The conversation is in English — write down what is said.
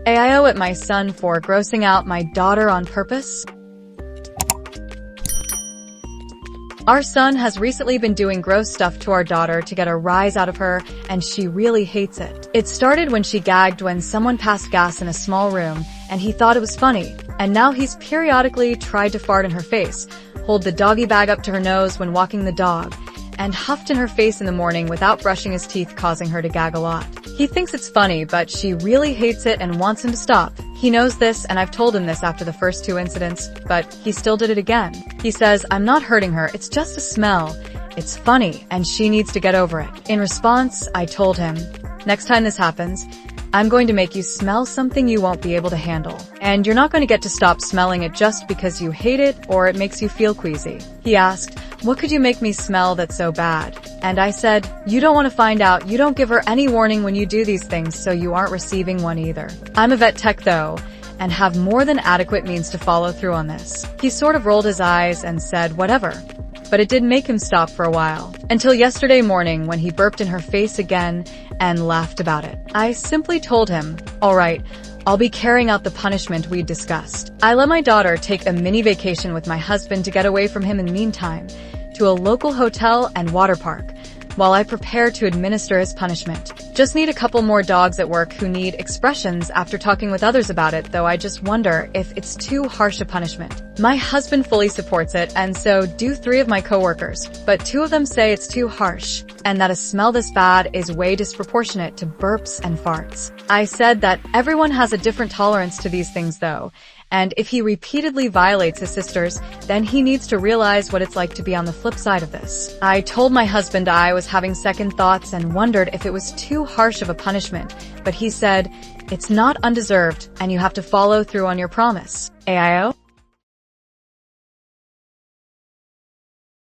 AIO at my son for grossing out my daughter on purpose. Our son has recently been doing gross stuff to our daughter to get a rise out of her, and she really hates it. It started when she gagged when someone passed gas in a small room, and he thought it was funny. And now he's periodically tried to fart in her face, hold the doggy bag up to her nose when walking the dog, and huffed in her face in the morning without brushing his teeth, causing her to gag a lot. He thinks it's funny, but she really hates it and wants him to stop. He knows this, and I've told him this after the first 2 incidents, but he still did it again. He says, "I'm not hurting her, it's just a smell. It's funny, and she needs to get over it." In response, I told him, "Next time this happens, I'm going to make you smell something you won't be able to handle. And you're not going to get to stop smelling it just because you hate it or it makes you feel queasy." He asked, "What could you make me smell that's so bad?" And I said, "You don't want to find out. You don't give her any warning when you do these things, so you aren't receiving one either. I'm a vet tech though, and have more than adequate means to follow through on this." He sort of rolled his eyes and said, "Whatever." But it did make him stop for a while. Until yesterday morning when he burped in her face again and laughed about it. I simply told him, "All right, I'll be carrying out the punishment we discussed." I let my daughter take a mini vacation with my husband to get away from him in the meantime, to a local hotel and water park, while I prepare to administer his punishment. Just need a couple more dogs at work who need expressions after talking with others about it, though I just wonder if it's too harsh a punishment. My husband fully supports it, and so do 3 of my coworkers, but 2 of them say it's too harsh, and that a smell this bad is way disproportionate to burps and farts. I said that everyone has a different tolerance to these things though, and if he repeatedly violates his sisters, then he needs to realize what it's like to be on the flip side of this. I told my husband I was having second thoughts and wondered if it was too harsh of a punishment, but he said, "It's not undeserved, and you have to follow through on your promise." AIO?